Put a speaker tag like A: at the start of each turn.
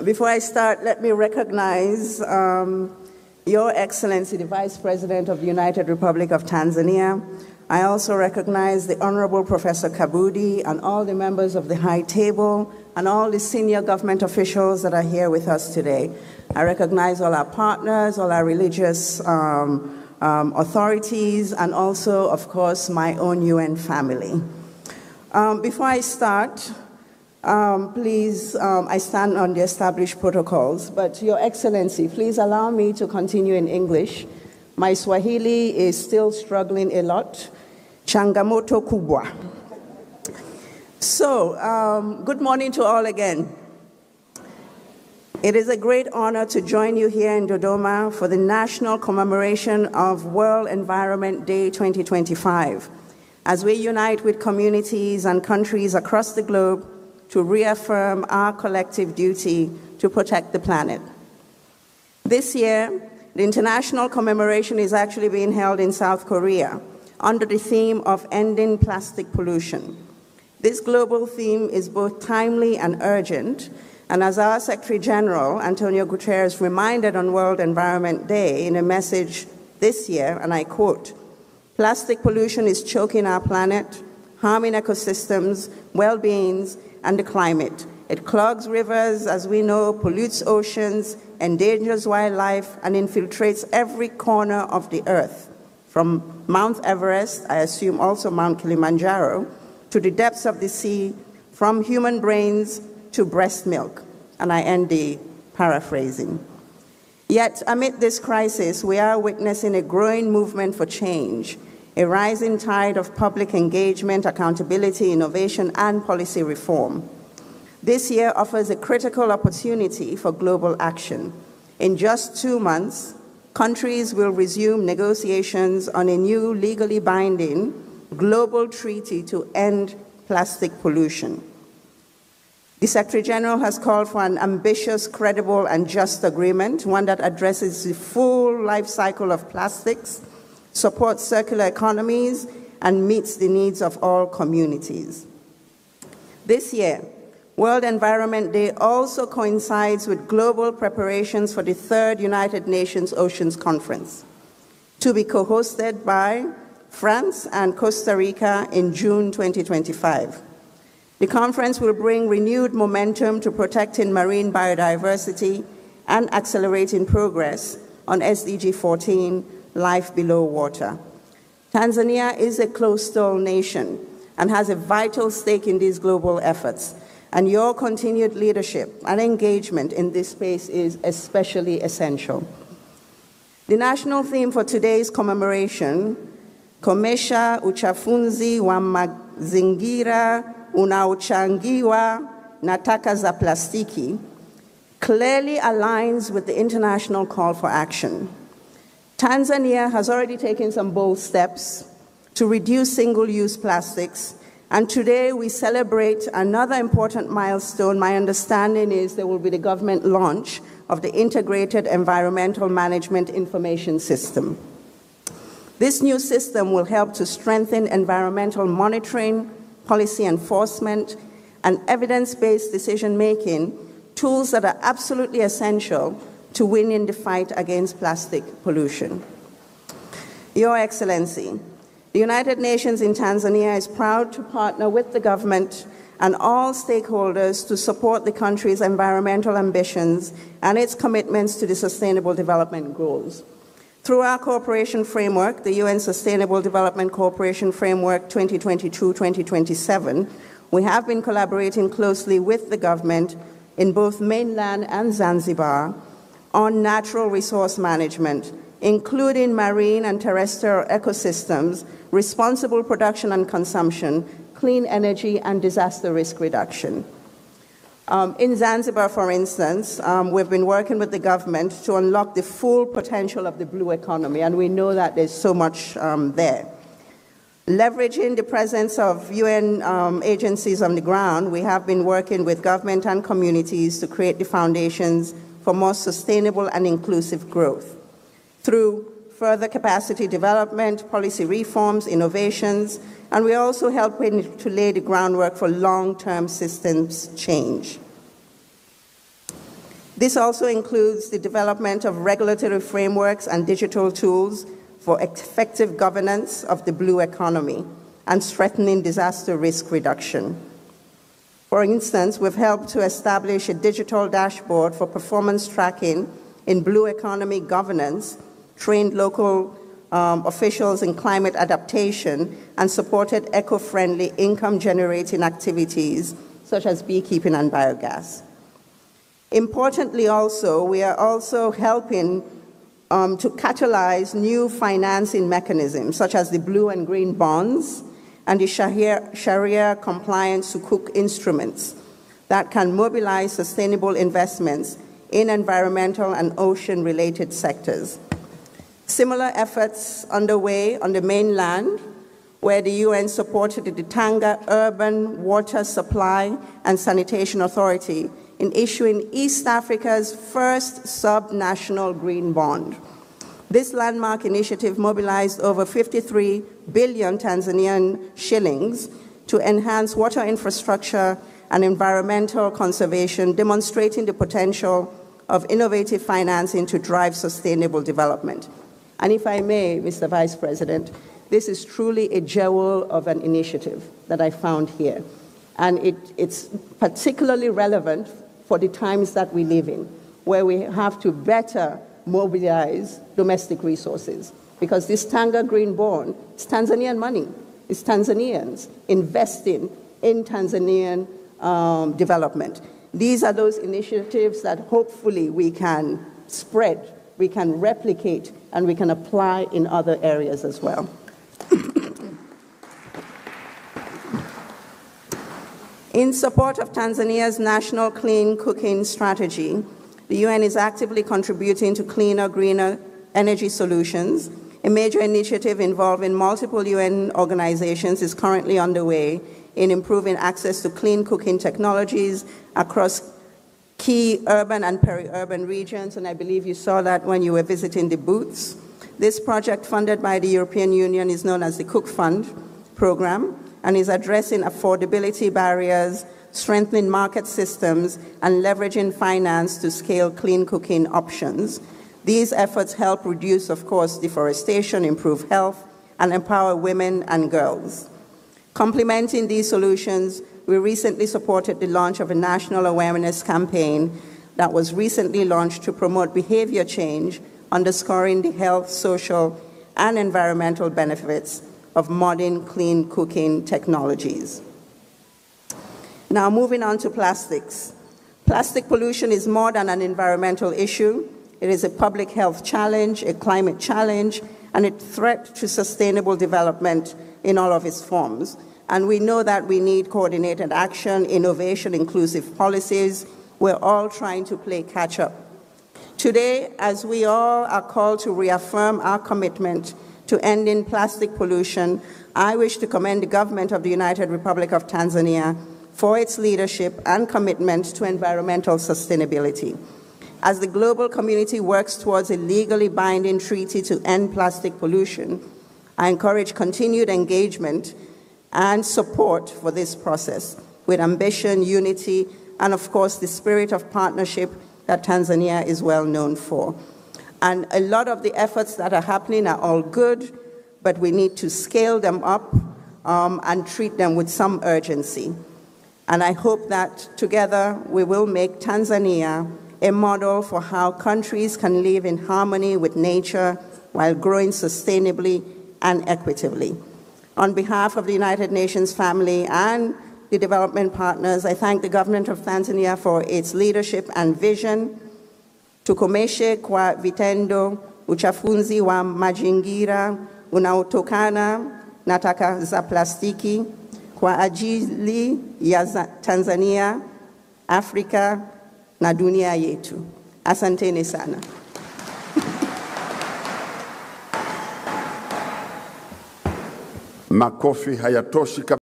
A: Before I start, let me recognize Your Excellency, the Vice President of the United Republic of Tanzania. I also recognize the Honorable Professor Kabudi and all the members of the High Table and all the senior government officials that are here with us today. I recognize all our partners, all our religious authorities, and also, of course, my own UN family. Before I start, please, I stand on the established protocols, but Your Excellency, please allow me to continue in English. My Swahili is still struggling a lot. Changamoto kubwa. So, good morning to all again. It is a great honor to join you here in Dodoma for the National Commemoration of World Environment Day 2025, as we unite with communities and countries across the globe to reaffirm our collective duty to protect the planet. This year, the international commemoration is actually being held in South Korea under the theme of ending plastic pollution. This global theme is both timely and urgent, and as our Secretary General, Antonio Guterres, reminded on World Environment Day in a message this year, and I quote, "Plastic pollution is choking our planet, harming ecosystems, well-beings, and the climate. It clogs rivers, as we know, pollutes oceans, endangers wildlife, and infiltrates every corner of the earth, from Mount Everest, I assume also Mount Kilimanjaro, to the depths of the sea, from human brains to breast milk." And I end the paraphrasing. Yet, amid this crisis, we are witnessing a growing movement for change, a rising tide of public engagement, accountability, innovation, and policy reform. This year offers a critical opportunity for global action. In just 2 months, countries will resume negotiations on a new legally binding global treaty to end plastic pollution. The Secretary General has called for an ambitious, credible, and just agreement, one that addresses the full life cycle of plastics, supports circular economies, and meets the needs of all communities. This year, World Environment Day also coincides with global preparations for the 3rd United Nations Oceans Conference, to be co-hosted by France and Costa Rica in June 2025. The conference will bring renewed momentum to protecting marine biodiversity and accelerating progress on SDG 14, Life Below Water. Tanzania is a coastal nation and has a vital stake in these global efforts, and your continued leadership and engagement in this space is especially essential. The national theme for today's commemoration, Komesha uchafunzi wa mazingira unaochangiwa na taka za plastiki, clearly aligns with the international call for action. Tanzania has already taken some bold steps to reduce single-use plastics, and today we celebrate another important milestone. My understanding is there will be the government launch of the Integrated Environmental Management Information System. This new system will help to strengthen environmental monitoring, policy enforcement, and evidence-based decision-making, tools that are absolutely essential to winning the fight against plastic pollution. Your Excellency, the United Nations in Tanzania is proud to partner with the government and all stakeholders to support the country's environmental ambitions and its commitments to the Sustainable Development Goals. Through our cooperation framework, the UN Sustainable Development Cooperation Framework 2022-2027, we have been collaborating closely with the government in both mainland and Zanzibar on natural resource management, including marine and terrestrial ecosystems, responsible production and consumption, clean energy, and disaster risk reduction. In Zanzibar, for instance, we've been working with the government to unlock the full potential of the blue economy, and we know that there's so much there. Leveraging the presence of UN agencies on the ground, we have been working with government and communities to create the foundations for more sustainable and inclusive growth through further capacity development, policy reforms, innovations, and we're also helping to lay the groundwork for long-term systems change. This also includes the development of regulatory frameworks and digital tools for effective governance of the blue economy and strengthening disaster risk reduction. For instance, we've helped to establish a digital dashboard for performance tracking in blue economy governance, trained local officials in climate adaptation, and supported eco-friendly income-generating activities such as beekeeping and biogas. Importantly also, we are also helping to catalyze new financing mechanisms such as the blue and green bonds and the Sharia-compliant Sukuk instruments that can mobilize sustainable investments in environmental and ocean-related sectors. Similar efforts underway on the mainland, where the UN supported the Tanga Urban Water Supply and Sanitation Authority in issuing East Africa's first sub-national green bond. This landmark initiative mobilized over 53 billion Tanzanian shillings to enhance water infrastructure and environmental conservation, demonstrating the potential of innovative financing to drive sustainable development. And if I may, Mr. Vice President, this is truly a jewel of an initiative that I found here. And it's particularly relevant for the times that we live in, where we have to better mobilize domestic resources. Because this Tanga Green Bond, it's Tanzanian money. It's Tanzanians investing in Tanzanian development. These are those initiatives that hopefully we can spread, we can replicate, and we can apply in other areas as well. In support of Tanzania's national clean cooking strategy, the UN is actively contributing to cleaner, greener energy solutions. A major initiative involving multiple UN organizations is currently underway in improving access to clean cooking technologies across key urban and peri-urban regions, and I believe you saw that when you were visiting the booths. This project, funded by the European Union, is known as the Cook Fund program and is addressing affordability barriers, strengthening market systems, and leveraging finance to scale clean cooking options. These efforts help reduce, of course, deforestation, improve health, and empower women and girls. Complementing these solutions, we recently supported the launch of a national awareness campaign that was recently launched to promote behavior change, underscoring the health, social, and environmental benefits of modern clean cooking technologies. Now, moving on to plastics. Plastic pollution is more than an environmental issue. It is a public health challenge, a climate challenge, and a threat to sustainable development in all of its forms. And we know that we need coordinated action, innovation, inclusive policies. We're all trying to play catch-up. Today, as we all are called to reaffirm our commitment to ending plastic pollution, I wish to commend the government of the United Republic of Tanzania for its leadership and commitment to environmental sustainability. As the global community works towards a legally binding treaty to end plastic pollution, I encourage continued engagement and support for this process with ambition, unity, and of course the spirit of partnership that Tanzania is well known for. And a lot of the efforts that are happening are all good, but we need to scale them up and treat them with some urgency. And I hope that together we will make Tanzania a model for how countries can live in harmony with nature while growing sustainably and equitably. On behalf of the United Nations family and the development partners, I thank the government of Tanzania for its leadership and vision. Tukomeshe kwa vitendo uchafuzi wa mazingira unaotokana na taka za plastiki kwa ajili ya Tanzania, Afrika na dunia yetu. Asanteni sana.
B: Makofi hayatoshi.